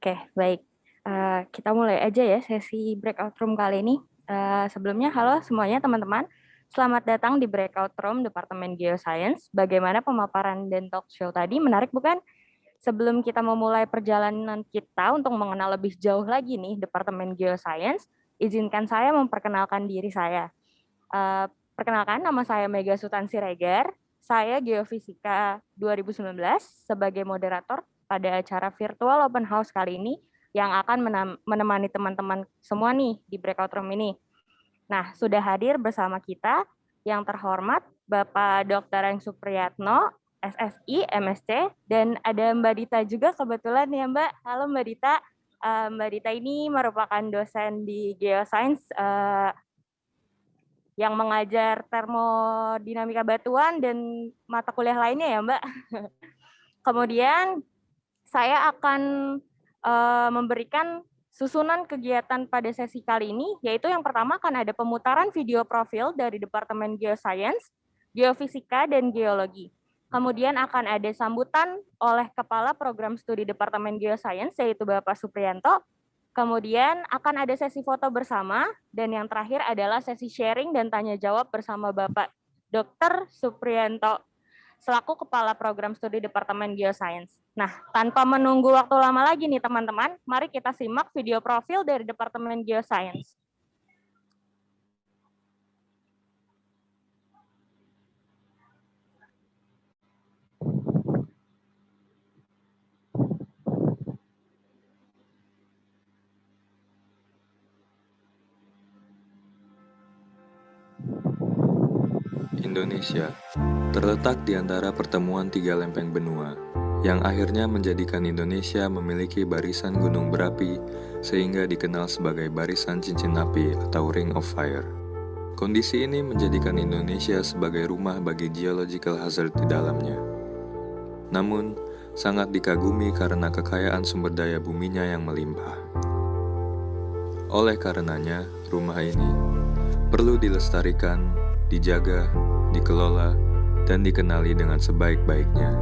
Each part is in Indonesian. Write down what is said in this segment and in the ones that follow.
Oke, baik. Kita mulai aja ya sesi breakout room kali ini. Sebelumnya, halo semuanya teman-teman. Selamat datang di breakout room Departemen Geoscience. Bagaimana pemaparan dan talk show tadi? Menarik bukan? Sebelum kita memulai perjalanan kita untuk mengenal lebih jauh lagi nih Departemen Geoscience, izinkan saya memperkenalkan diri saya. Perkenalkan, nama saya Mega Sutan Siregar. Saya Geofisika 2019 sebagai moderator pada acara virtual open house kali ini yang akan menemani teman-teman semua nih di breakout room ini. Nah, sudah hadir bersama kita yang terhormat Bapak Dr. Eng Supriyatno, SSI, MSc, dan ada Mbak Dita juga kebetulan ya Mbak. Halo Mbak Dita. Mbak Dita ini merupakan dosen di Geoscience yang mengajar termodinamika batuan dan mata kuliah lainnya ya Mbak. Kemudian saya akan memberikan susunan kegiatan pada sesi kali ini, yaitu yang pertama akan ada pemutaran video profil dari Departemen Geoscience, Geofisika, dan Geologi. Kemudian akan ada sambutan oleh Kepala Program Studi Departemen Geoscience, yaitu Bapak Supriyanto. Kemudian akan ada sesi foto bersama, dan yang terakhir adalah sesi sharing dan tanya jawab bersama Bapak Dr. Supriyanto, selaku Kepala Program Studi Departemen Geoscience. Nah, tanpa menunggu waktu lama lagi nih teman-teman, mari kita simak video profil dari Departemen Geoscience. Indonesia terletak di antara pertemuan tiga lempeng benua, yang akhirnya menjadikan Indonesia memiliki barisan gunung berapi sehingga dikenal sebagai barisan cincin api atau Ring of Fire. Kondisi ini menjadikan Indonesia sebagai rumah bagi geological hazard di dalamnya. Namun, sangat dikagumi karena kekayaan sumber daya buminya yang melimpah. Oleh karenanya, rumah ini perlu dilestarikan, dijaga, dikelola, dan dikenali dengan sebaik-baiknya.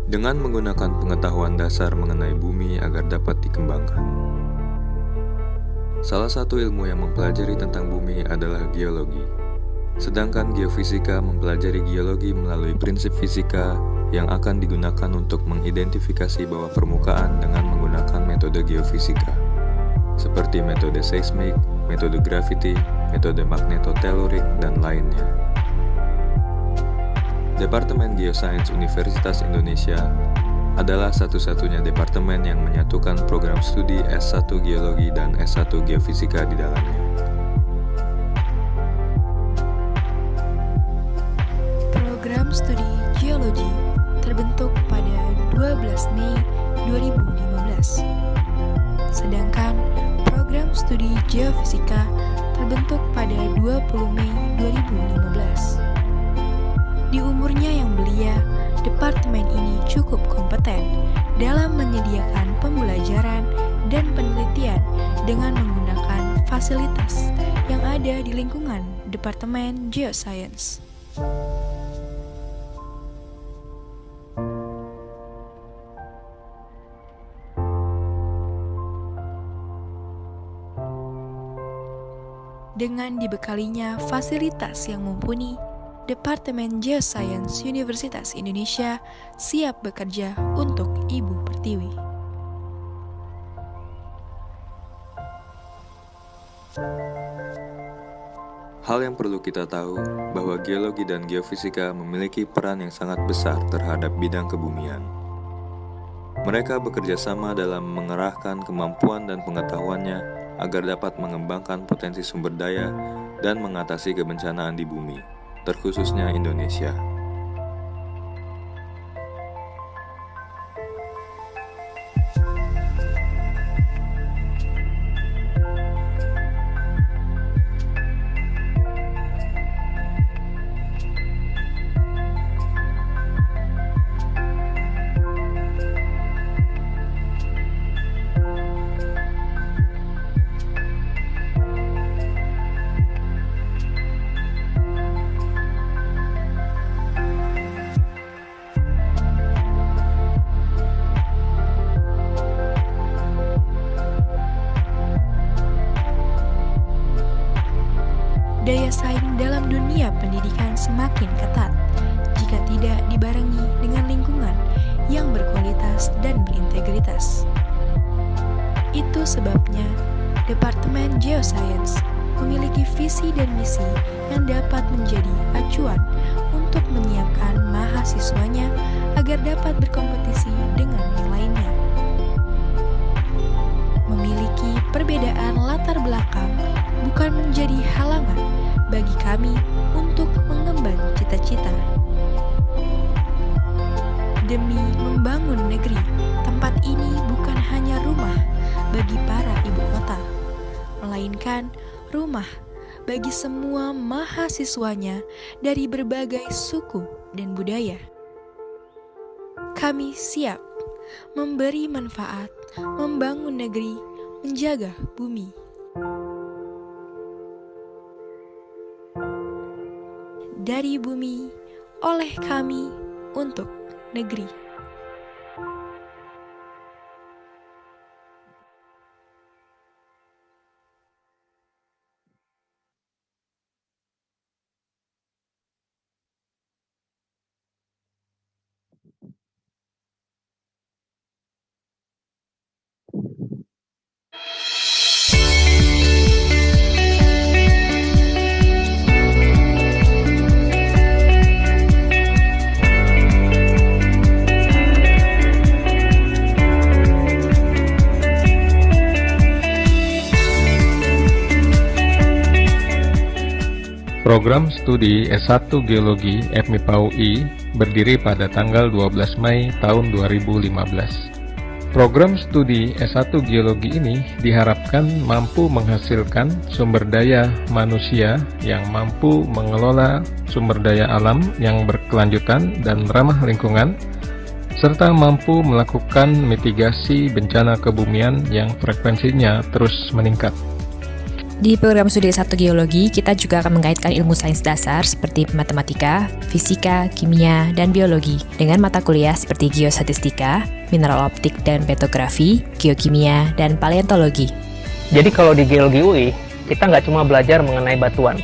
Dengan menggunakan pengetahuan dasar mengenai bumi agar dapat dikembangkan. Salah satu ilmu yang mempelajari tentang bumi adalah geologi. Sedangkan geofisika mempelajari geologi melalui prinsip fisika yang akan digunakan untuk mengidentifikasi bawah permukaan dengan menggunakan metode geofisika, seperti metode seismik, metode gravity, metode magnetotelurik, dan lainnya. Departemen Geoscience Universitas Indonesia adalah satu-satunya departemen yang menyatukan program studi S1 Geologi dan S1 Geofisika di dalamnya. Program studi Geologi terbentuk pada 12 Mei 2015. Sedangkan program studi Geofisika terbentuk pada 20 Mei 2015. Di umurnya yang belia, departemen ini cukup kompeten dalam menyediakan pembelajaran dan penelitian dengan menggunakan fasilitas yang ada di lingkungan Departemen Geoscience. Dengan dibekalinya fasilitas yang mumpuni, Departemen Geoscience Universitas Indonesia siap bekerja untuk Ibu Pertiwi. Hal yang perlu kita tahu bahwa geologi dan geofisika memiliki peran yang sangat besar terhadap bidang kebumian. Mereka bekerja sama dalam mengerahkan kemampuan dan pengetahuannya agar dapat mengembangkan potensi sumber daya dan mengatasi kebencanaan di bumi, terkhususnya Indonesia. dunia pendidikan semakin ketat jika tidak dibarengi dengan lingkungan yang berkualitas dan berintegritas. Itu sebabnya Departemen Geoscience memiliki visi dan misi yang dapat menjadi acuan untuk menyiapkan mahasiswanya agar dapat berkompetisi dengan yang lainnya. Memiliki perbedaan latar belakang bukan menjadi halangan bagi kami untuk mengemban cita-cita. Demi membangun negeri, tempat ini bukan hanya rumah bagi para ibu kota, melainkan rumah bagi semua mahasiswanya dari berbagai suku dan budaya. Kami siap memberi manfaat, membangun negeri, menjaga bumi. Dari bumi, oleh kami, untuk negeri. Program studi S1 Geologi FMIPA UI berdiri pada tanggal 12 Mei tahun 2015. Program studi S1 Geologi ini diharapkan mampu menghasilkan sumber daya manusia yang mampu mengelola sumber daya alam yang berkelanjutan dan ramah lingkungan, serta mampu melakukan mitigasi bencana kebumian yang frekuensinya terus meningkat. Di program studi S1 Geologi, kita juga akan mengaitkan ilmu sains dasar seperti matematika, fisika, kimia, dan biologi dengan mata kuliah seperti geostatistika, mineral optik dan petrografi, geokimia, dan paleontologi. Jadi kalau di Geologi UI, kita nggak cuma belajar mengenai batuan,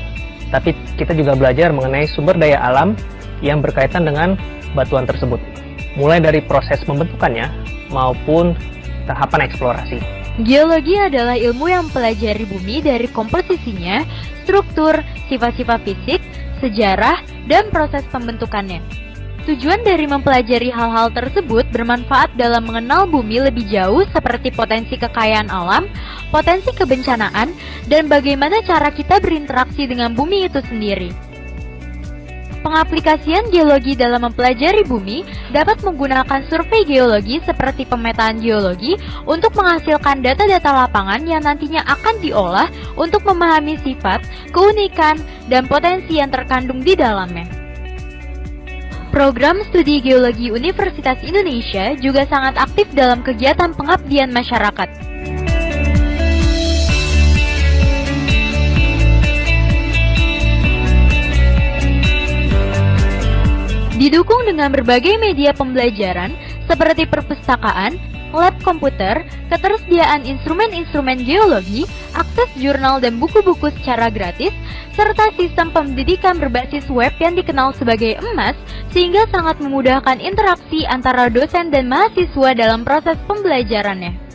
tapi kita juga belajar mengenai sumber daya alam yang berkaitan dengan batuan tersebut, mulai dari proses pembentukannya maupun tahapan eksplorasi. Geologi adalah ilmu yang mempelajari bumi dari komposisinya, struktur, sifat-sifat fisik, sejarah, dan proses pembentukannya. Tujuan dari mempelajari hal-hal tersebut bermanfaat dalam mengenal bumi lebih jauh seperti potensi kekayaan alam, potensi kebencanaan, dan bagaimana cara kita berinteraksi dengan bumi itu sendiri. Pengaplikasian geologi dalam mempelajari bumi dapat menggunakan survei geologi seperti pemetaan geologi untuk menghasilkan data-data lapangan yang nantinya akan diolah untuk memahami sifat, keunikan, dan potensi yang terkandung di dalamnya. Program Studi Geologi Universitas Indonesia juga sangat aktif dalam kegiatan pengabdian masyarakat. Didukung dengan berbagai media pembelajaran seperti perpustakaan, lab komputer, ketersediaan instrumen-instrumen geologi, akses jurnal dan buku-buku secara gratis, serta sistem pendidikan berbasis web yang dikenal sebagai EMAS, sehingga sangat memudahkan interaksi antara dosen dan mahasiswa dalam proses pembelajarannya.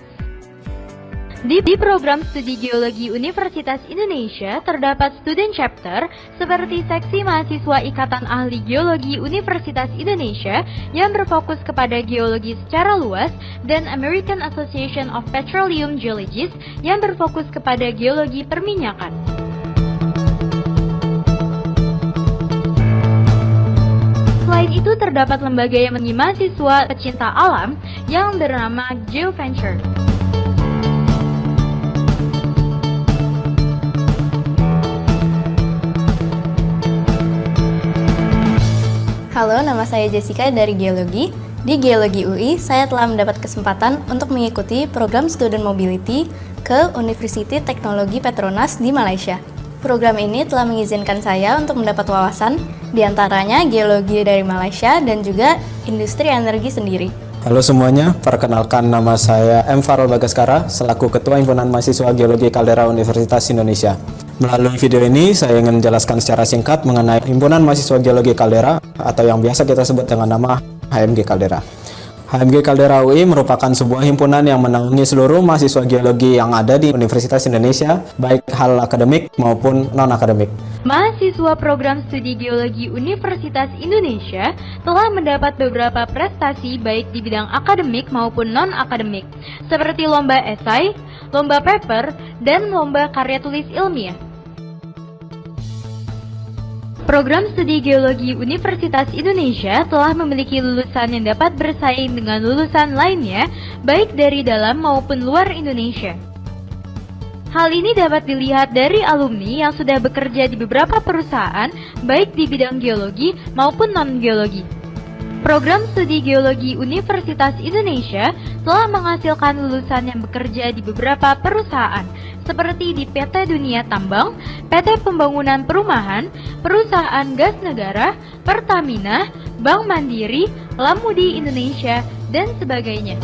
Di program studi geologi Universitas Indonesia terdapat student chapter seperti seksi mahasiswa Ikatan Ahli Geologi Universitas Indonesia yang berfokus kepada geologi secara luas dan American Association of Petroleum Geologists yang berfokus kepada geologi perminyakan. Selain itu terdapat lembaga yang menjadi mahasiswa pecinta alam yang bernama GeoVenture. Halo, nama saya Jessica dari Geologi. Di Geologi UI, saya telah mendapat kesempatan untuk mengikuti program Student Mobility ke University Teknologi Petronas di Malaysia. Program ini telah mengizinkan saya untuk mendapat wawasan, diantaranya geologi dari Malaysia dan juga industri energi sendiri. Halo semuanya, perkenalkan nama saya M. Farol Bagaskara, selaku Ketua Himpunan Mahasiswa Geologi Caldera Universitas Indonesia. Melalui video ini, saya ingin menjelaskan secara singkat mengenai Himpunan Mahasiswa Geologi Caldera atau yang biasa kita sebut dengan nama HMG Caldera. HMG Caldera UI merupakan sebuah himpunan yang menaungi seluruh mahasiswa geologi yang ada di Universitas Indonesia, baik hal akademik maupun non-akademik. Mahasiswa program studi geologi Universitas Indonesia telah mendapat beberapa prestasi baik di bidang akademik maupun non-akademik, seperti lomba esai, lomba paper, dan lomba karya tulis ilmiah. Program studi geologi Universitas Indonesia telah memiliki lulusan yang dapat bersaing dengan lulusan lainnya, baik dari dalam maupun luar Indonesia. Hal ini dapat dilihat dari alumni yang sudah bekerja di beberapa perusahaan, baik di bidang geologi maupun non-geologi. Program studi geologi Universitas Indonesia telah menghasilkan lulusan yang bekerja di beberapa perusahaan, seperti di PT Dunia Tambang, PT Pembangunan Perumahan, Perusahaan Gas Negara, Pertamina, Bank Mandiri, Lamudi Indonesia, dan sebagainya.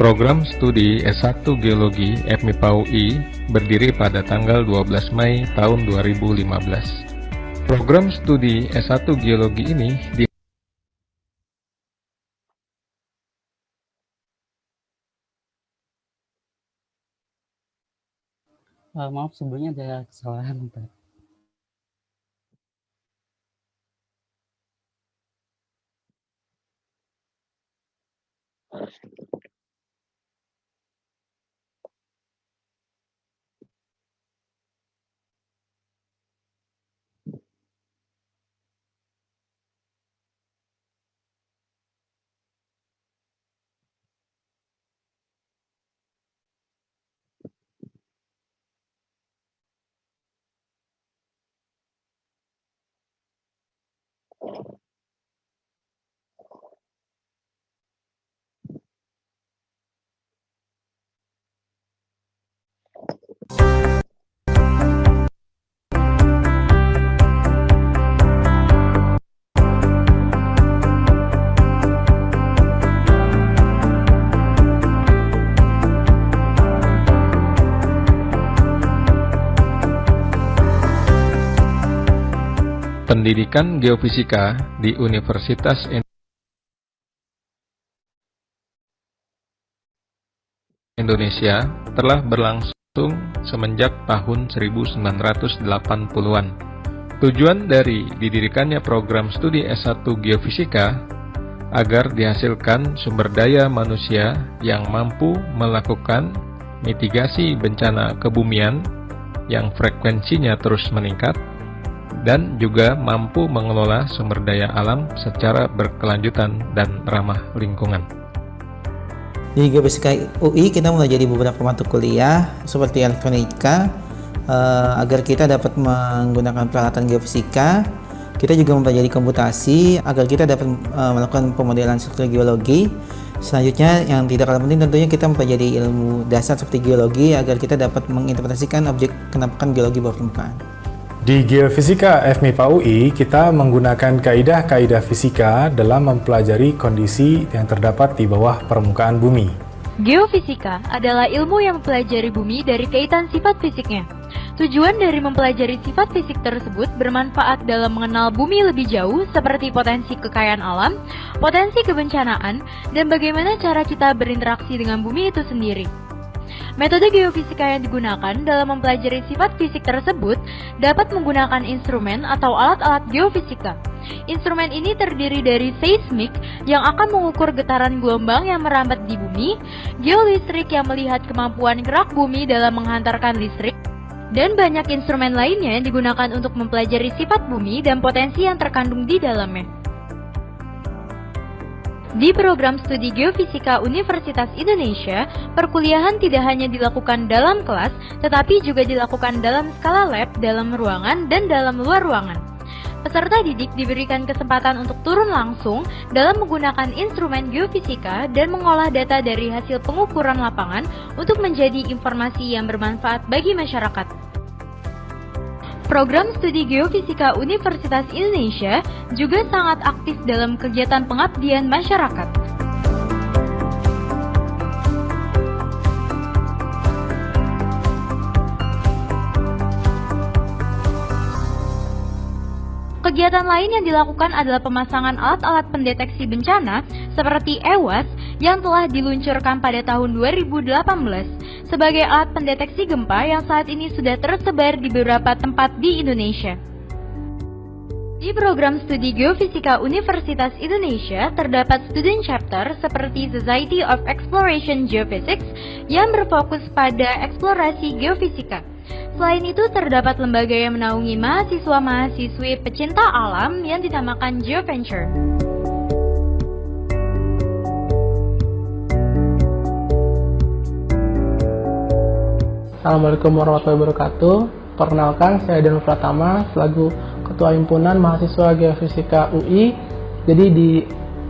Program studi S1 Geologi FMIPA UI berdiri pada tanggal 12 Mei tahun 2015. Program studi S1 Geologi ini Maaf, sebelumnya ada kesalahan, Pak. Pendidikan Geofisika di Universitas Indonesia telah berlangsung semenjak tahun 1980-an. Tujuan dari didirikannya program studi S1 Geofisika agar dihasilkan sumber daya manusia yang mampu melakukan mitigasi bencana kebumian yang frekuensinya terus meningkat, dan juga mampu mengelola sumber daya alam secara berkelanjutan dan ramah lingkungan. Di Geofisika UI kita mempelajari beberapa mata kuliah seperti elektronika, agar kita dapat menggunakan peralatan geofisika. Kita juga mempelajari komputasi agar kita dapat melakukan pemodelan struktur geologi. Selanjutnya yang tidak kalah penting tentunya kita mempelajari ilmu dasar seperti geologi agar kita dapat menginterpretasikan objek penampakan geologi bawah permukaan. Di Geofisika FMIPA UI, kita menggunakan kaidah-kaidah fisika dalam mempelajari kondisi yang terdapat di bawah permukaan bumi. Geofisika adalah ilmu yang mempelajari bumi dari kaitan sifat fisiknya. Tujuan dari mempelajari sifat fisik tersebut bermanfaat dalam mengenal bumi lebih jauh, seperti potensi kekayaan alam, potensi kebencanaan, dan bagaimana cara kita berinteraksi dengan bumi itu sendiri. Metode geofisika yang digunakan dalam mempelajari sifat fisik tersebut dapat menggunakan instrumen atau alat-alat geofisika. Instrumen ini terdiri dari seismik yang akan mengukur getaran gelombang yang merambat di bumi, geolistrik yang melihat kemampuan gerak bumi dalam menghantarkan listrik, dan banyak instrumen lainnya yang digunakan untuk mempelajari sifat bumi dan potensi yang terkandung di dalamnya. Di program studi Geofisika Universitas Indonesia, perkuliahan tidak hanya dilakukan dalam kelas, tetapi juga dilakukan dalam skala lab, dalam ruangan, dan dalam luar ruangan. Peserta didik diberikan kesempatan untuk turun langsung dalam menggunakan instrumen geofisika dan mengolah data dari hasil pengukuran lapangan untuk menjadi informasi yang bermanfaat bagi masyarakat. Program studi Geofisika Universitas Indonesia juga sangat aktif dalam kegiatan pengabdian masyarakat. Kegiatan lain yang dilakukan adalah pemasangan alat-alat pendeteksi bencana seperti EWAS yang telah diluncurkan pada tahun 2018 sebagai alat pendeteksi gempa yang saat ini sudah tersebar di beberapa tempat di Indonesia. Di program studi Geofisika Universitas Indonesia terdapat student chapter seperti Society of Exploration Geophysics yang berfokus pada eksplorasi geofisika. Selain itu, terdapat lembaga yang menaungi mahasiswa-mahasiswi pecinta alam yang dinamakan GeoVenture. Assalamualaikum warahmatullahi wabarakatuh. Perkenalkan, saya Daniel Pratama selaku Ketua Himpunan Mahasiswa Geofisika UI. Jadi di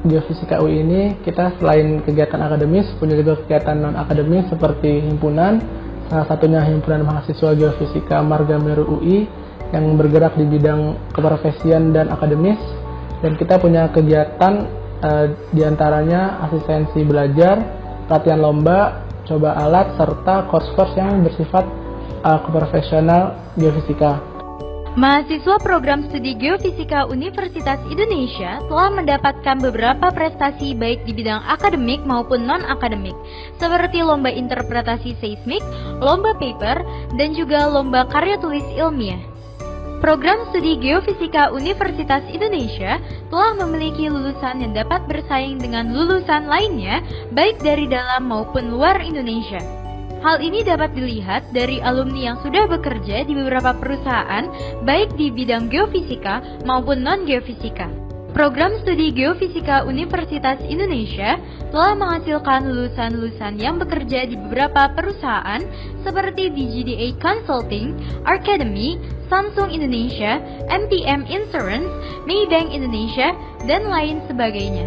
Geofisika UI ini kita selain kegiatan akademis punya juga kegiatan non akademis seperti himpunan. Salah satunya Himpunan Mahasiswa Geofisika Marga Meru UI yang bergerak di bidang keprofesian dan akademis. Dan kita punya kegiatan diantaranya asistensi belajar, latihan lomba, coba alat, serta course-course yang bersifat keprofesional geofisika. Mahasiswa program studi Geofisika Universitas Indonesia telah mendapatkan beberapa prestasi baik di bidang akademik maupun non-akademik, seperti lomba interpretasi seismik, lomba paper, dan juga lomba karya tulis ilmiah. Program studi Geofisika Universitas Indonesia telah memiliki lulusan yang dapat bersaing dengan lulusan lainnya, baik dari dalam maupun luar Indonesia. Hal ini dapat dilihat dari alumni yang sudah bekerja di beberapa perusahaan, baik di bidang geofisika maupun non-geofisika. Program studi Geofisika Universitas Indonesia telah menghasilkan lulusan-lulusan yang bekerja di beberapa perusahaan seperti BGDA Consulting, Arcademy, Samsung Indonesia, MTM Insurance, Maybank Indonesia, dan lain sebagainya.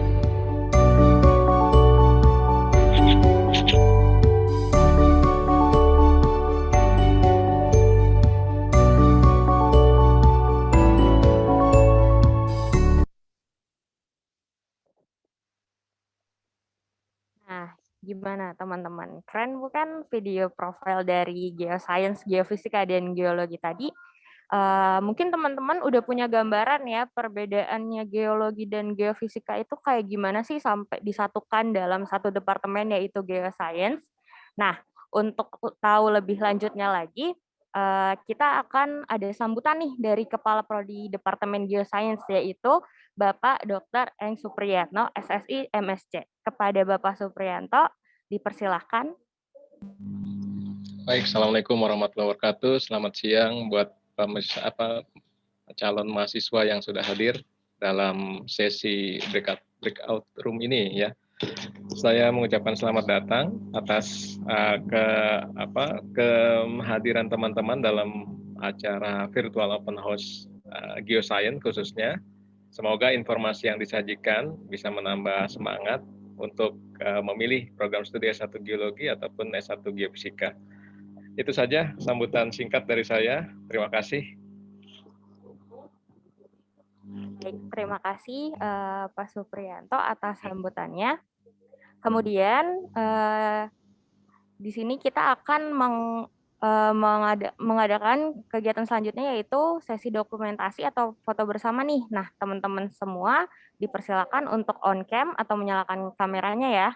Gimana teman-teman? Keren bukan video profil dari geoscience, geofisika, dan geologi tadi? Mungkin teman-teman udah punya gambaran ya perbedaannya geologi dan geofisika itu kayak gimana sih sampai disatukan dalam satu departemen yaitu geoscience. Nah, untuk tahu lebih lanjutnya lagi, kita akan ada sambutan nih dari Kepala Prodi Departemen Geoscience yaitu Bapak Dr. Eng Supriyatno, SSI MSc. Kepada Bapak Supriyanto, dipersilahkan. Baik, Assalamualaikum warahmatullahi wabarakatuh. Selamat siang buat calon mahasiswa yang sudah hadir dalam sesi breakout room ini ya. Saya mengucapkan selamat datang atas kehadiran teman-teman dalam acara virtual open house geoscience khususnya. Semoga informasi yang disajikan bisa menambah semangat untuk memilih program studi S1 Geologi ataupun S1 Geofisika. Itu saja sambutan singkat dari saya. Terima kasih. Baik, terima kasih Pak Supriyanto atas sambutannya. Kemudian di sini kita akan mengadakan kegiatan selanjutnya yaitu sesi dokumentasi atau foto bersama nih. Nah, teman-teman semua dipersilakan untuk on cam atau menyalakan kameranya ya.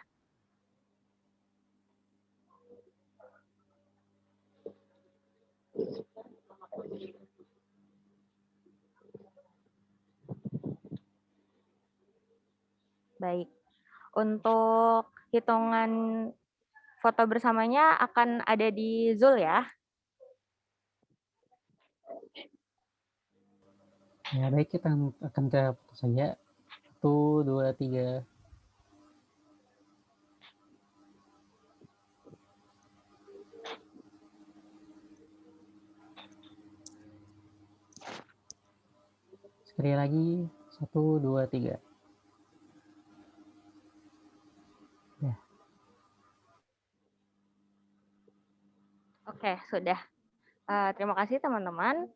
Baik, untuk hitungan foto bersamanya akan ada di Zoom ya. Ya baik, kita akan ke foto saja. 1, 2, 3. Sekali lagi, 1, 2, 3. Ya. Oke, sudah. Terima kasih teman-teman.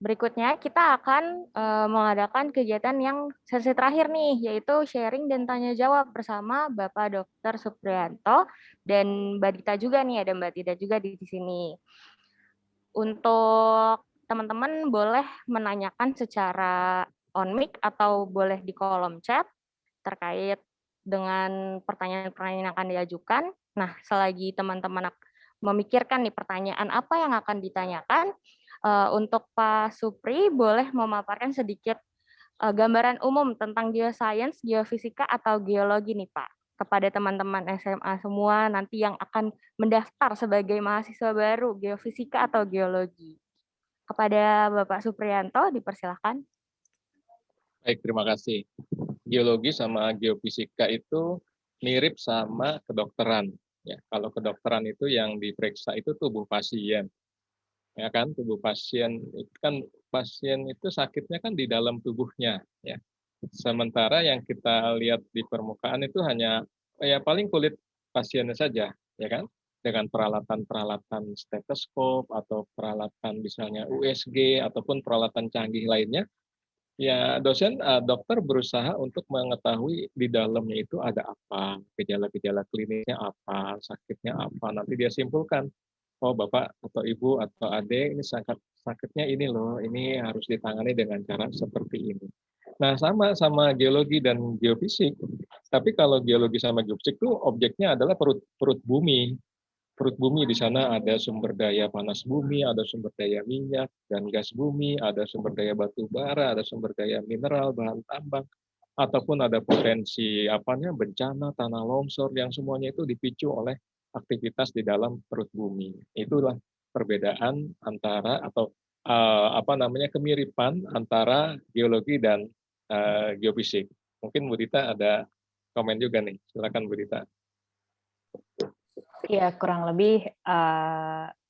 Berikutnya kita akan mengadakan kegiatan yang sesi terakhir nih, yaitu sharing dan tanya jawab bersama Bapak Dr. Suprianto dan Mbak Dita juga nih, ada Mbak Dita juga di sini. Untuk teman-teman boleh menanyakan secara on mic atau boleh di kolom chat terkait dengan pertanyaan-pertanyaan yang akan diajukan. Nah, selagi teman-teman memikirkan nih pertanyaan apa yang akan ditanyakan, untuk Pak Supri boleh memaparkan sedikit gambaran umum tentang geoscience, geofisika, atau geologi nih Pak, kepada teman-teman SMA semua nanti yang akan mendaftar sebagai mahasiswa baru geofisika atau geologi. Kepada Bapak Suprianto, dipersilahkan. Baik, terima kasih. Geologi sama geofisika itu mirip sama kedokteran. Ya, kalau kedokteran itu yang diperiksa itu tubuh pasien. Ya kan, tubuh pasien itu kan pasien itu sakitnya kan di dalam tubuhnya, ya. Sementara yang kita lihat di permukaan itu hanya ya paling kulit pasiennya saja, ya kan? Dengan peralatan-peralatan stetoskop atau peralatan misalnya USG ataupun peralatan canggih lainnya. Ya, dokter berusaha untuk mengetahui di dalamnya itu ada apa, gejala-gejala klinisnya apa, sakitnya apa. Nanti dia simpulkan, oh Bapak atau Ibu atau Adik ini sakitnya ini loh, ini harus ditangani dengan cara seperti ini. Nah, sama geologi dan geofisik. Tapi kalau geologi sama geofisik itu objeknya adalah perut bumi. Perut bumi di sana ada sumber daya panas bumi, ada sumber daya minyak dan gas bumi, ada sumber daya batu bara, ada sumber daya mineral, bahan tambang, ataupun ada potensi bencana, tanah longsor yang semuanya itu dipicu oleh aktivitas di dalam perut bumi. Itulah perbedaan antara atau kemiripan antara geologi dan geofisik. Mungkin Bu Dita ada komen juga nih. Silakan Bu Dita. Ya, kurang lebih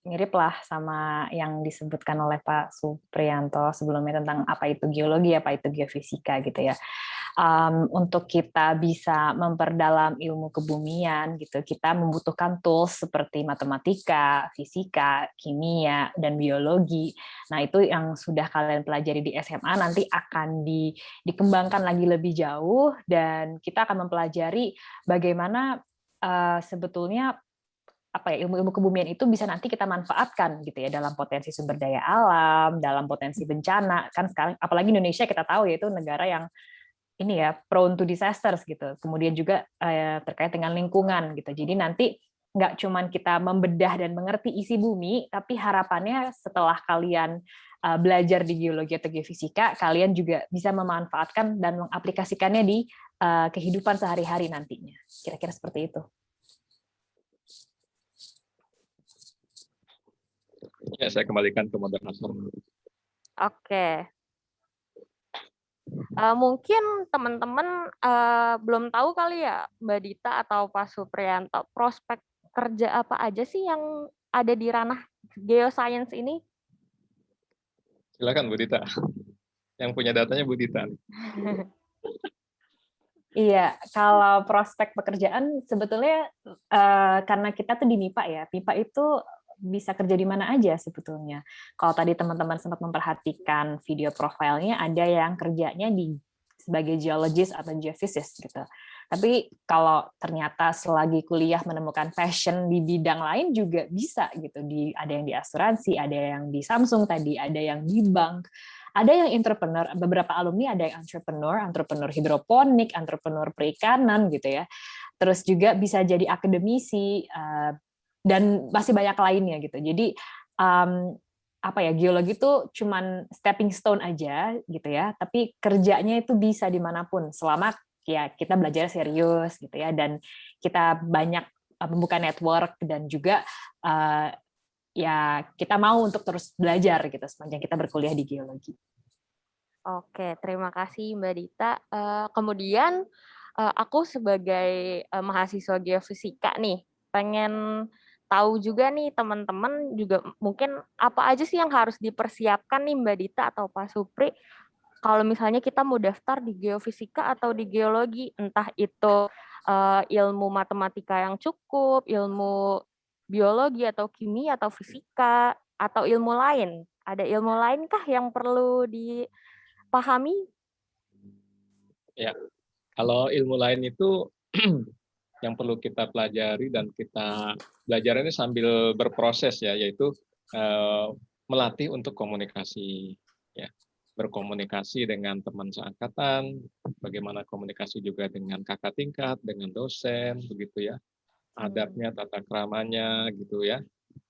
mirip lah sama yang disebutkan oleh Pak Suprianto sebelumnya tentang apa itu geologi, apa itu geofisika gitu ya. Untuk kita bisa memperdalam ilmu kebumian gitu, kita membutuhkan tools seperti matematika, fisika, kimia, dan biologi. Nah, itu yang sudah kalian pelajari di SMA nanti akan dikembangkan lagi lebih jauh, dan kita akan mempelajari bagaimana sebetulnya ilmu-ilmu kebumian itu bisa nanti kita manfaatkan gitu ya dalam potensi sumber daya alam, dalam potensi bencana. Kan sekarang apalagi Indonesia kita tahu ya itu negara yang ini ya prone to disasters gitu. Kemudian juga terkait dengan lingkungan gitu. Jadi nanti nggak cuman kita membedah dan mengerti isi bumi, tapi harapannya setelah kalian belajar di geologi atau geofisika, kalian juga bisa memanfaatkan dan mengaplikasikannya di kehidupan sehari-hari nantinya. Kira-kira seperti itu. Ya, saya kembalikan ke moderator. Oke. Mungkin teman-teman belum tahu kali ya, Mbak Dita atau Pak Suprianto, prospek kerja apa aja sih yang ada di ranah geoscience ini? Silakan Bu Dita. Yang punya datanya Bu Dita. Iya, kalau prospek pekerjaan sebetulnya karena kita tuh di MIPA ya, MIPA itu bisa kerja di mana aja sebetulnya. Kalau tadi teman-teman sempat memperhatikan video profilnya, ada yang kerjanya sebagai geologist atau geophysicist gitu. Tapi kalau ternyata selagi kuliah menemukan passion di bidang lain juga bisa gitu. Ada yang di asuransi, ada yang di Samsung tadi, ada yang di bank, ada yang entrepreneur. Beberapa alumni ada yang entrepreneur hidroponik, entrepreneur perikanan gitu ya. Terus juga bisa jadi akademisi, dan masih banyak lainnya gitu. Jadi geologi itu cuman stepping stone aja gitu ya, tapi kerjanya itu bisa dimanapun selama ya kita belajar serius gitu ya, dan kita banyak membuka network, dan juga ya kita mau untuk terus belajar gitu sepanjang kita berkuliah di geologi. Oke, terima kasih Mbak Dita. Kemudian aku sebagai mahasiswa geofisika nih pengen tahu juga nih teman-teman juga mungkin apa aja sih yang harus dipersiapkan nih Mbak Dita atau Pak Supri kalau misalnya kita mau daftar di geofisika atau di geologi, entah itu ilmu matematika yang cukup, ilmu biologi atau kimia atau fisika atau ilmu lain. Ada ilmu lain kah yang perlu dipahami? Ya, kalau ilmu lain itu yang perlu kita pelajari dan kita belajar ini sambil berproses ya, yaitu melatih untuk komunikasi, ya, berkomunikasi dengan teman seangkatan, bagaimana komunikasi juga dengan kakak tingkat, dengan dosen, begitu ya, adabnya, tata keramanya, gitu ya,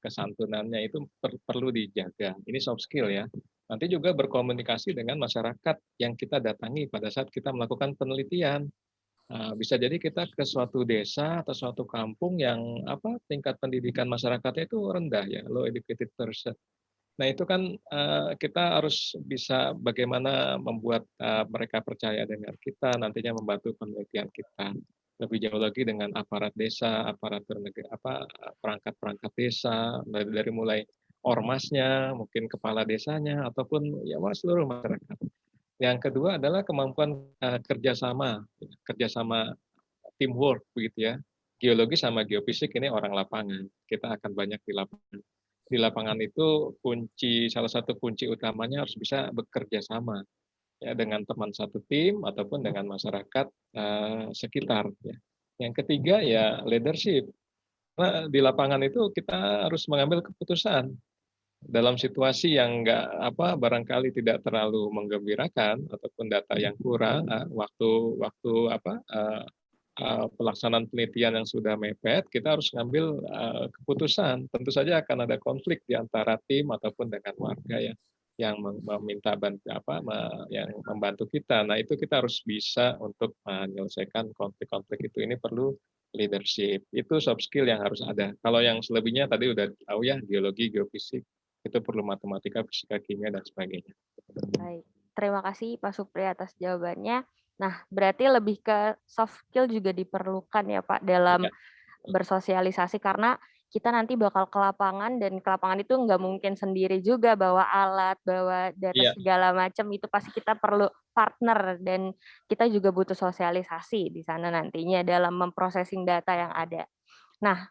kesantunannya itu perlu dijaga. Ini soft skill ya. Nanti juga berkomunikasi dengan masyarakat yang kita datangi pada saat kita melakukan penelitian. Bisa jadi kita ke suatu desa atau suatu kampung yang tingkat pendidikan masyarakatnya itu rendah ya, low educated person. Nah itu kan kita harus bisa bagaimana membuat mereka percaya dengan kita, nantinya membantu penelitian kita. Lebih jauh lagi dengan aparat desa, aparatur negara, perangkat-perangkat desa, dari mulai ormasnya, mungkin kepala desanya, ataupun ya seluruh masyarakat. Yang kedua adalah kemampuan kerjasama teamwork begitu ya. Geologi sama geofisik ini orang lapangan. Kita akan banyak di lapangan. Di lapangan itu salah satu kunci utamanya harus bisa bekerja sama ya dengan teman satu tim ataupun dengan masyarakat sekitar. Ya. Yang ketiga ya leadership. Nah, di lapangan itu kita harus mengambil keputusan dalam situasi yang barangkali tidak terlalu menggembirakan ataupun data yang kurang, waktu pelaksanaan penelitian yang sudah mepet, kita harus mengambil keputusan. Tentu saja akan ada konflik di antara tim ataupun dengan warga yang meminta yang membantu kita. Nah itu kita harus bisa untuk menyelesaikan konflik-konflik itu. Ini perlu leadership. Itu soft skill yang harus ada. Kalau yang selebihnya tadi udah tahu ya, geologi, geofisik, itu perlu matematika, fisika, kimia, dan sebagainya. Baik, terima kasih Pak Supri atas jawabannya. Nah, berarti lebih ke soft skill juga diperlukan ya Pak dalam bersosialisasi karena kita nanti bakal ke lapangan dan ke lapangan itu nggak mungkin sendiri juga bawa alat, bawa data segala macam itu pasti kita perlu partner dan kita juga butuh sosialisasi di sana nantinya dalam memprosesing data yang ada. Nah,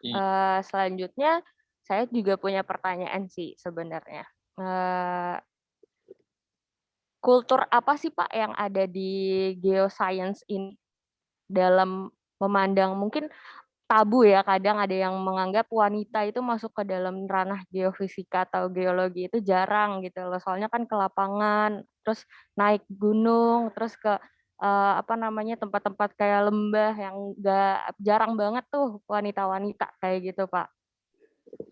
selanjutnya saya juga punya pertanyaan sih sebenarnya. Kultur apa sih Pak yang ada di geoscience ini dalam memandang mungkin tabu ya, kadang ada yang menganggap wanita itu masuk ke dalam ranah geofisika atau geologi itu jarang gitu loh, soalnya kan ke lapangan, terus naik gunung, terus ke tempat-tempat kayak lembah yang jarang banget tuh wanita-wanita kayak gitu Pak.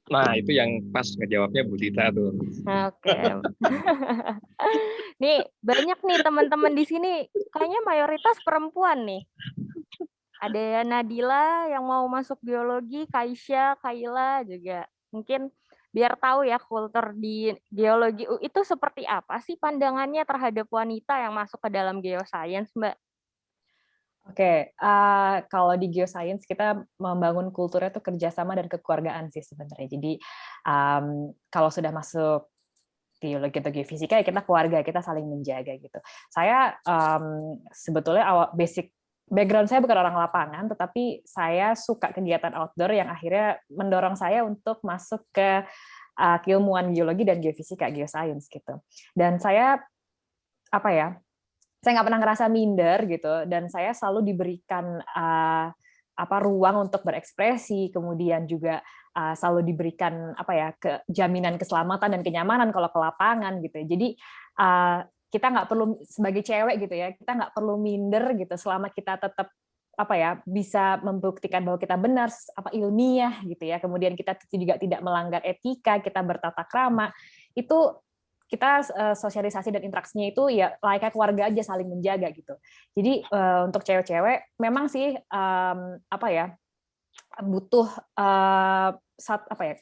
Nah, itu yang pas ngejawabnya Bu Dita tuh. Oke. Nih, banyak nih teman-teman di sini, kayaknya mayoritas perempuan nih. Ada Nadila yang mau masuk geologi, Kaisya, Kaila juga. Mungkin biar tahu ya kultur di geologi itu seperti apa sih pandangannya terhadap wanita yang masuk ke dalam geoscience, Mbak? Oke, kalau di geoscience kita membangun kulturnya itu kerjasama dan kekeluargaan sih sebenarnya. Jadi kalau sudah masuk geologi atau geofisika ya kita keluarga, kita saling menjaga gitu. Saya sebetulnya basic background saya bukan orang lapangan, tetapi saya suka kegiatan outdoor yang akhirnya mendorong saya untuk masuk ke keilmuan geologi dan geofisika, geoscience gitu. Dan saya saya nggak pernah ngerasa minder gitu, dan saya selalu diberikan ruang untuk berekspresi, kemudian juga selalu diberikan jaminan keselamatan dan kenyamanan kalau ke lapangan gitu. Jadi kita nggak perlu sebagai cewek gitu ya, kita nggak perlu minder gitu selama kita tetap bisa membuktikan bahwa kita benar ilmiah gitu ya. Kemudian kita juga tidak melanggar etika, kita bertata krama. Itu kita sosialisasi dan interaksinya itu ya layaknya keluarga aja, saling menjaga gitu. Jadi untuk cewek-cewek memang sih butuh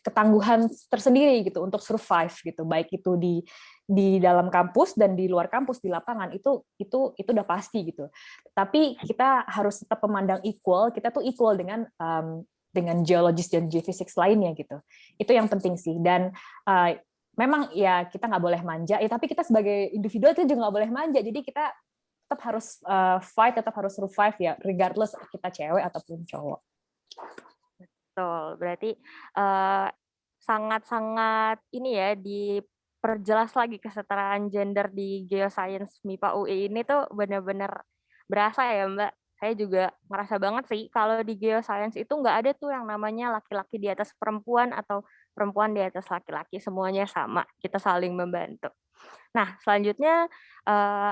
ketangguhan tersendiri gitu untuk survive gitu, baik itu di dalam kampus dan di luar kampus, di lapangan itu udah pasti gitu. Tapi kita harus tetap memandang equal, kita tuh equal dengan dengan geologis dan geophysics lainnya gitu. Itu yang penting sih. Dan memang ya kita nggak boleh manja, tapi kita sebagai individu itu juga nggak boleh manja. Jadi kita tetap harus fight, tetap harus survive ya, regardless kita cewek ataupun cowok. Betul. Berarti sangat-sangat ini ya diperjelas lagi kesetaraan gender di Geoscience MIPA UI ini tuh benar-benar berasa ya Mbak. Saya juga merasa banget sih kalau di Geoscience itu nggak ada tuh yang namanya laki-laki di atas perempuan atau perempuan di atas laki-laki, semuanya sama, kita saling membantu. Nah, selanjutnya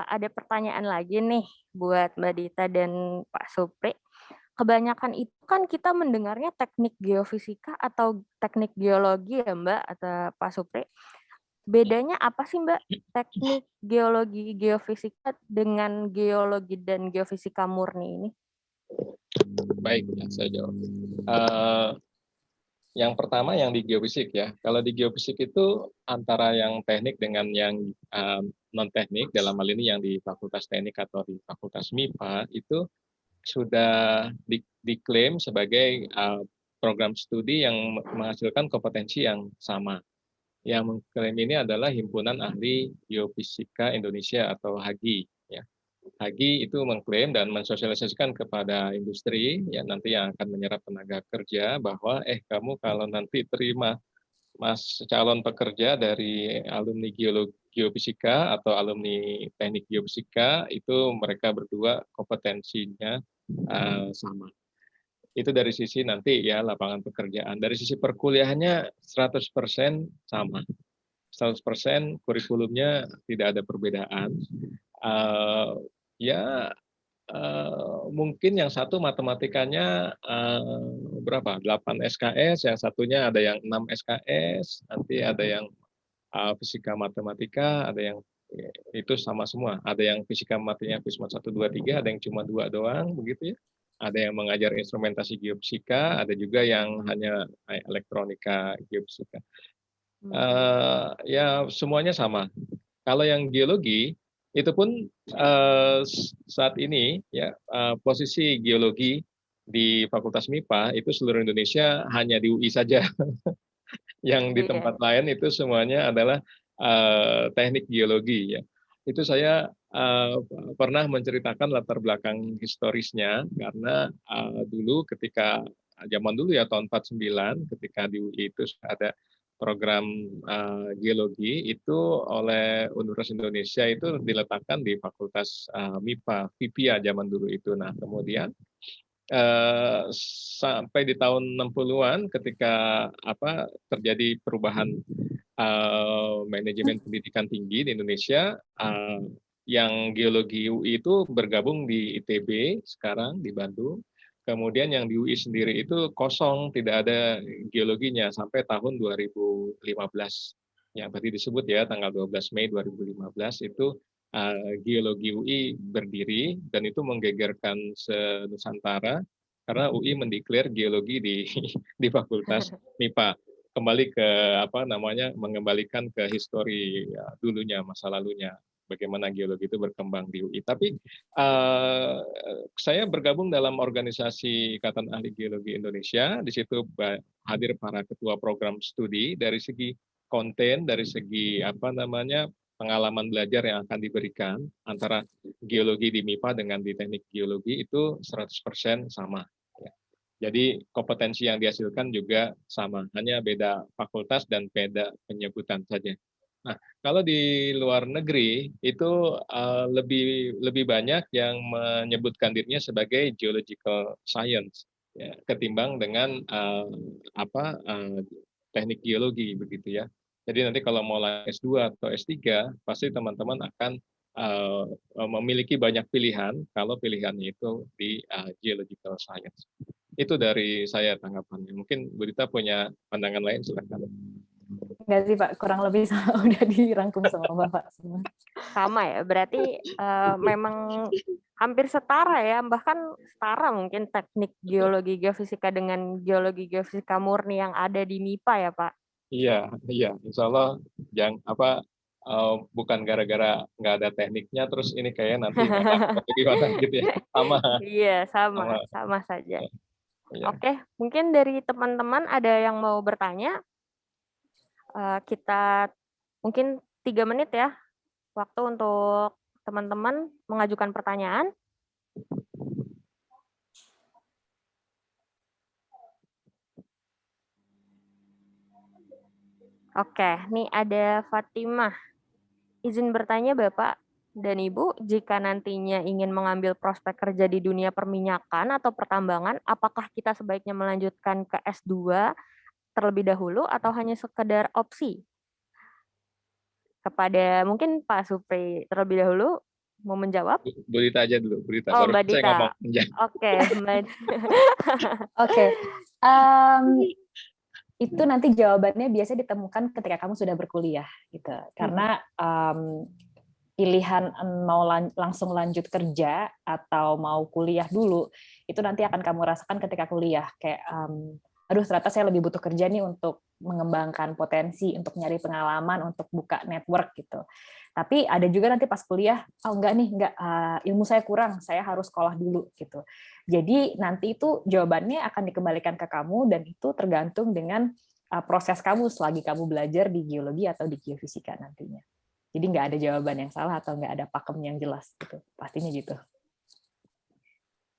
ada pertanyaan lagi nih buat Mbak Dita dan Pak Supri. Kebanyakan itu kan kita mendengarnya teknik geofisika atau teknik geologi ya Mbak atau Pak Supri. Bedanya apa sih Mbak teknik geologi geofisika dengan geologi dan geofisika murni ini? Baik, saya jawab. Yang pertama yang di geofisik ya. Kalau di geofisik itu antara yang teknik dengan yang non teknik, dalam hal ini yang di Fakultas Teknik atau di Fakultas MIPA itu sudah diklaim sebagai program studi yang menghasilkan kompetensi yang sama. Yang mengklaim ini adalah Himpunan Ahli Geofisika Indonesia atau HAGI. Ya. HAGI itu mengklaim dan mensosialisasikan kepada industri ya nanti yang akan menyerap tenaga kerja bahwa kamu kalau nanti terima calon pekerja dari alumni geofisika atau alumni teknik geofisika itu mereka berdua kompetensinya sama. Itu dari sisi nanti ya lapangan pekerjaan. Dari sisi perkuliahannya 100% sama. 100% kurikulumnya tidak ada perbedaan. Mungkin yang satu matematikanya berapa? 8 SKS, yang satunya ada yang 6 SKS, nanti ada yang fisika matematika, ada yang itu sama semua. Ada yang fisika matematikanya FISMAT 1, 2, 3, ada yang cuma 2 doang, begitu ya. Ada yang mengajar instrumentasi geofisika, ada juga yang hanya elektronika geofisika. Ya semuanya sama. Kalau yang geologi itu pun saat ini ya posisi geologi di Fakultas MIPA itu seluruh Indonesia hanya di UI saja. Yang di tempat lain itu semuanya adalah teknik geologi ya. Itu saya pernah menceritakan latar belakang historisnya karena dulu ketika zaman dulu ya tahun 49 ketika di UI itu ada program geologi itu oleh Universitas Indonesia itu diletakkan di Fakultas MIPA, FIPIA zaman dulu itu. Nah, kemudian sampai di tahun 60-an ketika terjadi perubahan manajemen pendidikan tinggi di Indonesia, yang geologi UI itu bergabung di ITB sekarang di Bandung. Kemudian yang di UI sendiri itu kosong, tidak ada geologinya sampai tahun 2015. Yang tadi disebut ya, tanggal 12 Mei 2015 itu geologi UI berdiri dan itu menggegerkan se-Nusantara karena UI mendeklar geologi di Fakultas MIPA. Kembali ke mengembalikan ke histori dulunya, masa lalunya. Bagaimana geologi itu berkembang di UI. Tapi saya bergabung dalam organisasi Ikatan Ahli Geologi Indonesia. Di situ hadir para ketua program studi dari segi konten, dari segi pengalaman belajar yang akan diberikan antara geologi di MIPA dengan di teknik geologi itu 100% sama. Jadi kompetensi yang dihasilkan juga sama, hanya beda fakultas dan beda penyebutan saja. Nah, kalau di luar negeri itu lebih banyak yang menyebutkan dirinya sebagai geological science ya, ketimbang dengan teknik geologi begitu ya. Jadi nanti kalau mau S2 atau S3 pasti teman-teman akan memiliki banyak pilihan kalau pilihannya itu di geological science. Itu dari saya tanggapannya. Mungkin Bu Dita punya pandangan lain, silakan. Enggak sih Pak, kurang lebih udah dirangkum sama Bapak semua. Sama ya, berarti memang hampir setara ya, bahkan setara mungkin teknik geologi geofisika dengan geologi geofisika murni yang ada di MIPA ya Pak? Iya, Insya Allah bukan gara-gara nggak ada tekniknya, terus ini kayak nanti gimana gitu ya, sama. Iya, sama saja. Ya. Oke, mungkin dari teman-teman ada yang mau bertanya. Kita mungkin 3 menit ya waktu untuk teman-teman mengajukan pertanyaan. Oke, nih ada Fatimah. Izin bertanya Bapak dan Ibu, jika nantinya ingin mengambil prospek kerja di dunia perminyakan atau pertambangan, apakah kita sebaiknya melanjutkan ke S2 terlebih dahulu atau hanya sekedar opsi? Kepada mungkin Pak Supri terlebih dahulu mau menjawab? Bu Dita aja dulu, Bu Dita. Oh, Baru Mbak saya Dita. ngomong. Oke, Mbak. Oke. Itu nanti jawabannya biasanya ditemukan ketika kamu sudah berkuliah gitu. Karena pilihan mau langsung lanjut kerja atau mau kuliah dulu itu nanti akan kamu rasakan ketika kuliah. Kayak aduh ternyata saya lebih butuh kerja nih untuk mengembangkan potensi, untuk nyari pengalaman, untuk buka network gitu. Tapi ada juga nanti pas kuliah, oh enggak nih, enggak, ilmu saya kurang, saya harus sekolah dulu gitu. Jadi nanti itu jawabannya akan dikembalikan ke kamu dan itu tergantung dengan proses kamu selagi kamu belajar di geologi atau di geofisika nantinya. Jadi nggak ada jawaban yang salah atau nggak ada pakem yang jelas gitu, pastinya gitu.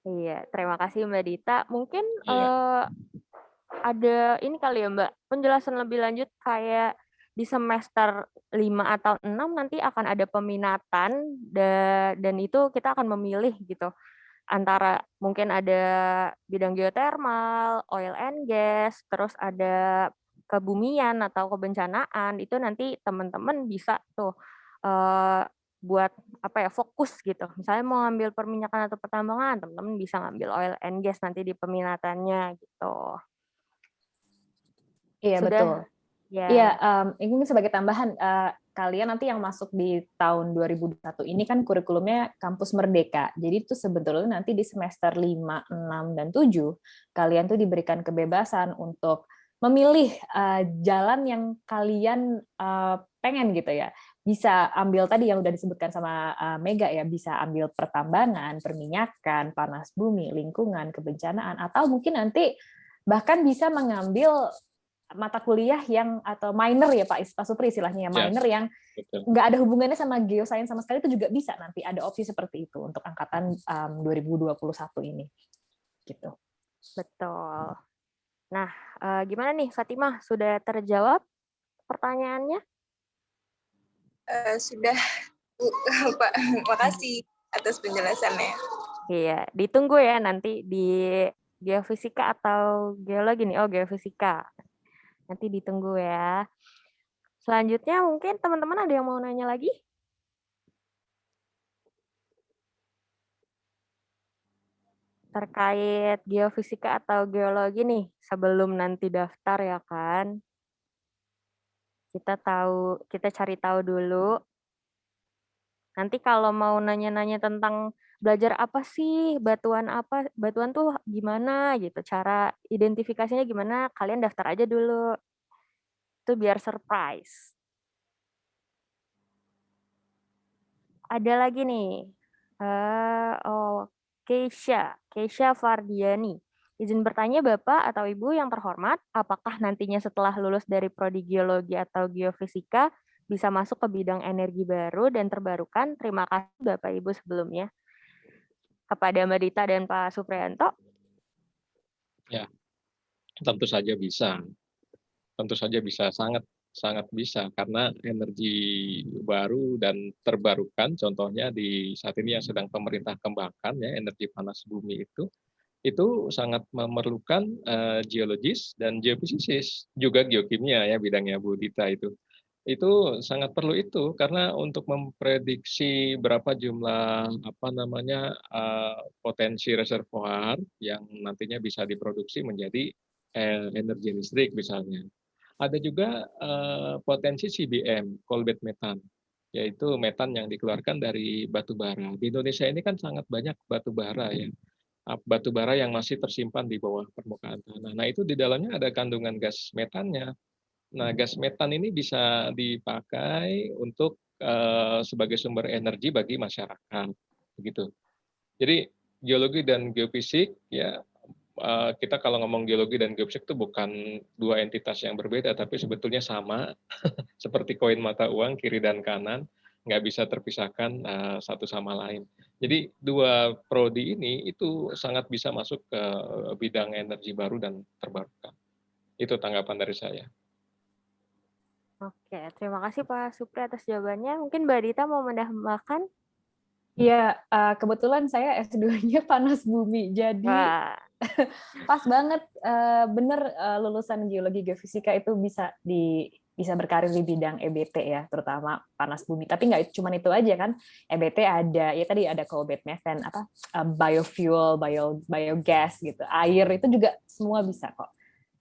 Iya, terima kasih Mbak Dita. Mungkin ada ini kali ya Mbak, penjelasan lebih lanjut kayak di semester 5 atau 6 nanti akan ada peminatan dan itu kita akan memilih gitu antara mungkin ada bidang geotermal, oil and gas, terus ada kebumian atau kebencanaan, itu nanti teman-teman bisa tuh buat apa ya, fokus gitu. Misalnya mau ngambil perminyakan atau pertambangan, teman-teman bisa ngambil oil and gas nanti di peminatannya gitu. Iya, Sudah, betul. ya. Iya, ini sebagai tambahan, kalian nanti yang masuk di tahun 2021 ini kan kurikulumnya kampus merdeka. Jadi itu sebetulnya nanti di semester 5, 6, dan 7, kalian tuh diberikan kebebasan untuk memilih jalan yang kalian pengen gitu ya. Bisa ambil tadi yang udah disebutkan sama Mega ya, bisa ambil pertambangan, perminyakan, panas bumi, lingkungan, kebencanaan, atau mungkin nanti bahkan bisa mengambil mata kuliah yang atau minor ya Pak Supri istilahnya ya, minor yang nggak ada hubungannya sama geosains sama sekali, itu juga bisa nanti ada opsi seperti itu untuk angkatan 2021 ini gitu. Betul. Nah, gimana nih Fatimah, sudah terjawab pertanyaannya? Sudah Bu, Pak. Makasih atas penjelasannya. Iya, ditunggu ya nanti di geofisika atau geologi nih. Oh, geofisika. Nanti ditunggu ya. Selanjutnya mungkin teman-teman ada yang mau nanya lagi? Terkait geofisika atau geologi nih, sebelum nanti daftar ya kan. Kita cari tahu dulu. Nanti kalau mau nanya-nanya tentang belajar apa sih, batuan tuh gimana gitu, cara identifikasinya gimana, kalian daftar aja dulu. Itu biar surprise. Ada lagi nih. Keisha Fardiani. Izin bertanya Bapak atau Ibu yang terhormat, apakah nantinya setelah lulus dari prodi geologi atau geofisika bisa masuk ke bidang energi baru dan terbarukan? Terima kasih Bapak Ibu sebelumnya. Kepada Mbak Dita dan Pak Supriyanto. Ya, tentu saja bisa. Tentu saja bisa, sangat bisa, karena energi baru dan terbarukan, contohnya di saat ini yang sedang pemerintah kembangkan ya, energi panas bumi itu sangat memerlukan geologis dan geofisikis, juga geokimia ya bidangnya Bu Dita itu sangat perlu itu, karena untuk memprediksi berapa jumlah potensi reservoir yang nantinya bisa diproduksi menjadi energi listrik misalnya. Ada juga potensi CBM, coal bed methane, yaitu metan yang dikeluarkan dari batu bara. Di Indonesia ini kan sangat banyak batu bara ya, batu bara yang masih tersimpan di bawah permukaan tanah. Nah itu di dalamnya ada kandungan gas metannya. Nah gas metan ini bisa dipakai untuk sebagai sumber energi bagi masyarakat, begitu. Jadi geologi dan geofisik ya kita kalau ngomong geologi dan geofisika itu bukan dua entitas yang berbeda, tapi sebetulnya sama, seperti koin mata uang kiri dan kanan, nggak bisa terpisahkan satu sama lain. Jadi dua prodi ini itu sangat bisa masuk ke bidang energi baru dan terbarukan. Itu tanggapan dari saya. Oke, terima kasih Pak Supri atas jawabannya. Mungkin Mbak Dita mau menambahkan? Iya, kebetulan saya S2-nya panas bumi, jadi Wah, pas banget, bener lulusan geologi geofisika itu bisa berkarir di bidang EBT ya, terutama panas bumi. Tapi nggak cuma itu aja kan, EBT ada, ya tadi ada coal bed methane, biofuel, biogas gitu, air itu juga semua bisa kok.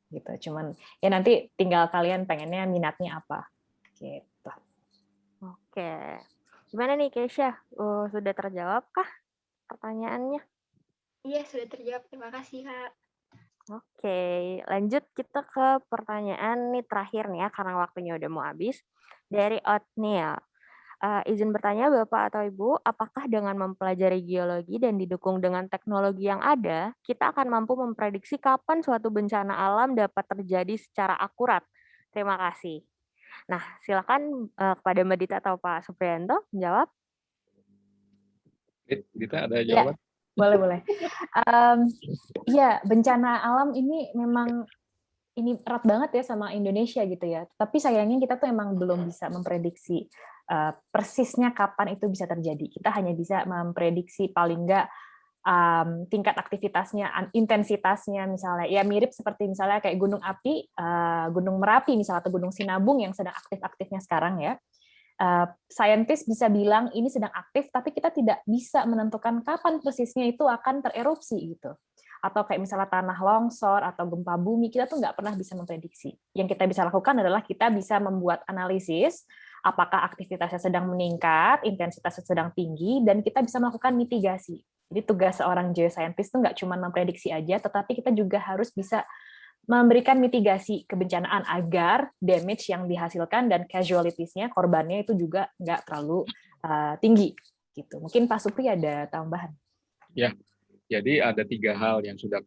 Gitu. Cuman ya nanti tinggal kalian pengennya minatnya apa. Gitu. oke. Gimana nih Keisha? Sudah terjawab kah pertanyaannya? Iya, sudah terjawab. Terima kasih, Kak. Oke, lanjut kita ke pertanyaan nih terakhir nih ya, karena waktunya udah mau habis. Dari Otniel. Izin bertanya Bapak atau Ibu, apakah dengan mempelajari geologi dan didukung dengan teknologi yang ada, kita akan mampu memprediksi kapan suatu bencana alam dapat terjadi secara akurat? Terima kasih. Nah, silakan kepada Mbak Dita atau Pak Supriyanto menjawab. Dita ada Ya, jawaban? boleh. Iya, bencana alam ini memang ini erat banget ya sama Indonesia gitu ya. Tapi sayangnya kita tuh emang belum bisa memprediksi persisnya kapan itu bisa terjadi. Kita hanya bisa memprediksi paling nggak tingkat aktivitasnya, intensitasnya misalnya. Ya mirip seperti misalnya kayak gunung api, Gunung Merapi misalnya, atau Gunung Sinabung yang sedang aktif-aktifnya sekarang ya. Saintis bisa bilang ini sedang aktif, tapi kita tidak bisa menentukan kapan persisnya itu akan tererupsi gitu. Atau kayak misalnya tanah longsor atau gempa bumi, kita tuh nggak pernah bisa memprediksi. Yang kita bisa lakukan adalah kita bisa membuat analisis apakah aktivitasnya sedang meningkat, intensitasnya sedang tinggi, dan kita bisa melakukan mitigasi. Jadi tugas seorang geoscientist itu nggak cuma memprediksi aja, tetapi kita juga harus bisa memberikan mitigasi kebencanaan agar damage yang dihasilkan dan casualties-nya, korbannya itu juga nggak terlalu tinggi. Gitu. Mungkin Pak Supri ada tambahan. Ya, jadi ada 3 hal yang sudah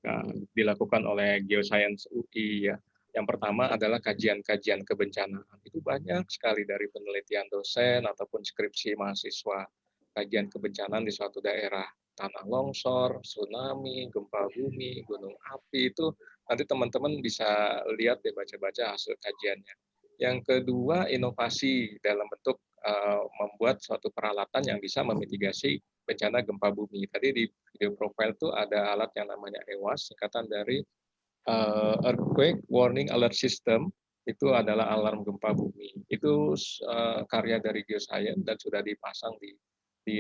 dilakukan oleh Geoscience UI ya. Yang pertama adalah kajian-kajian kebencanaan. Itu banyak sekali dari penelitian dosen ataupun skripsi mahasiswa. Kajian kebencanaan di suatu daerah. Tanah longsor, tsunami, gempa bumi, gunung api, itu nanti teman-teman bisa lihat deh, baca-baca hasil kajiannya. Yang kedua, inovasi dalam bentuk membuat suatu peralatan yang bisa memitigasi bencana gempa bumi. Tadi di video profile itu ada alat yang namanya EWAS, singkatan dari Earthquake Warning Alert System. Itu adalah alarm gempa bumi. Itu karya dari Geoscience dan sudah dipasang di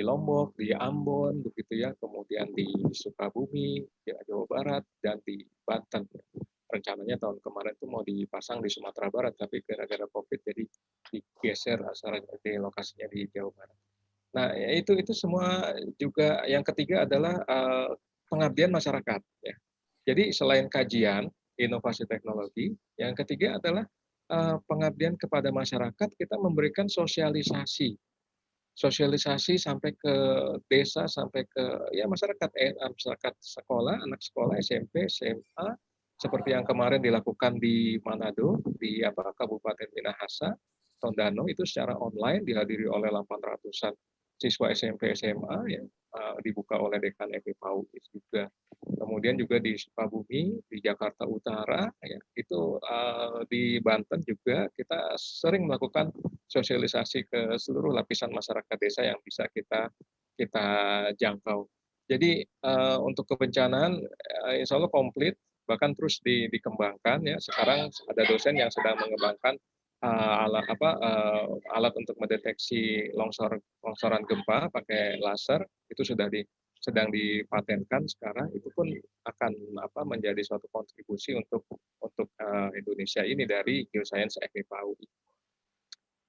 Lombok, di Ambon, begitu ya, kemudian di Sukabumi, di Jawa Barat, dan di Banten. Rencananya tahun kemarin itu mau dipasang di Sumatera Barat, tapi gara-gara COVID jadi digeser asalnya di lokasinya di Jawa Barat. Nah, itu semua juga. Yang ketiga adalah pengabdian masyarakat. Ya. Jadi selain kajian, inovasi teknologi, yang ketiga adalah pengabdian kepada masyarakat. Kita memberikan sosialisasi sampai ke desa, sampai ke ya masyarakat sekolah, anak sekolah SMP, SMA, seperti yang kemarin dilakukan di Manado, di Kabupaten Minahasa, Tondano, itu secara online dihadiri oleh 800-an siswa SMP SMA yang dibuka oleh Dekan FMIPAU juga. Kemudian juga di Sukabumi, di Jakarta Utara, ya, itu di Banten juga kita sering melakukan sosialisasi ke seluruh lapisan masyarakat desa yang bisa kita jangkau. Jadi untuk kebencanaan insya Allah komplit, bahkan terus dikembangkan ya. Sekarang ada dosen yang sedang mengembangkan alat untuk mendeteksi longsoran gempa pakai laser, itu sedang dipatenkan sekarang. Itu pun akan menjadi suatu kontribusi untuk Indonesia ini dari Geoscience FMIPAU.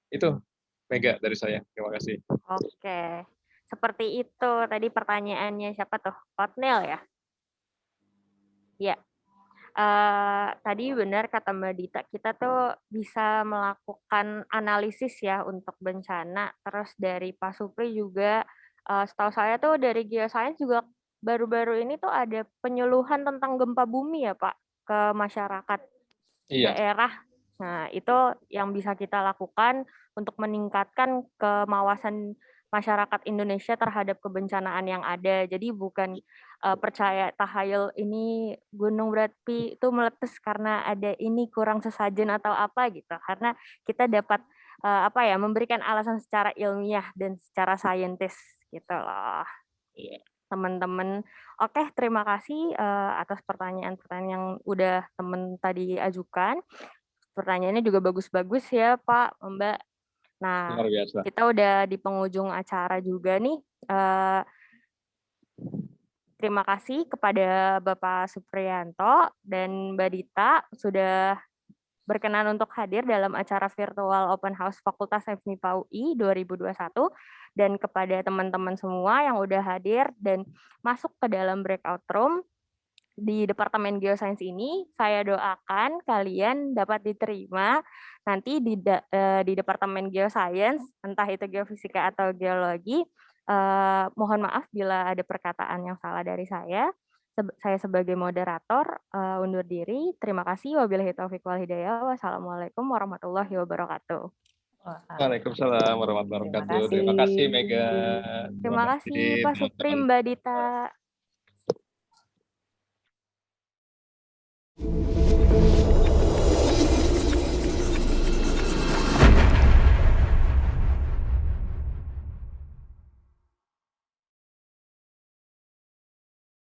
Itu Mega dari saya. Terima kasih. Oke, seperti itu tadi pertanyaannya siapa tuh? Otniel ya? Ya. Tadi benar kata Mbak Dita, kita tuh bisa melakukan analisis ya untuk bencana. Terus dari Pak Supri juga, setahu saya tuh dari Geoscience juga baru-baru ini tuh ada penyuluhan tentang gempa bumi ya Pak ke masyarakat Iya. daerah. Nah, itu yang bisa kita lakukan untuk meningkatkan kemawasan masyarakat Indonesia terhadap kebencanaan yang ada. Jadi bukan percaya tahayul ini gunung berapi itu meletus karena ada ini kurang sesajen atau apa gitu. Karena kita dapat memberikan alasan secara ilmiah dan secara saintis gitu loh. Iya. Teman-teman. Oke, terima kasih atas pertanyaan-pertanyaan yang udah teman tadi ajukan. Pertanyaannya juga bagus-bagus ya Pak, Mbak. Nah, Luar biasa. kita udah di penghujung acara juga nih. Terima kasih kepada Bapak Supriyanto dan Mbak Dita sudah berkenan untuk hadir dalam acara virtual Open House Fakultas FMIPA UI 2021 dan kepada teman-teman semua yang udah hadir dan masuk ke dalam breakout room di Departemen Geosains ini. Saya doakan kalian dapat diterima nanti di Departemen Geoscience, entah itu geofisika atau geologi. Mohon maaf bila ada perkataan yang salah dari saya. Saya sebagai moderator undur diri. Terima kasih. Wabillahi taufiq wal hidayah. Wassalamualaikum warahmatullahi wabarakatuh. Waalaikumsalam warahmatullahi wabarakatuh. Terima kasih Mega. Terima kasih Pak Suprim, Mbak Dita.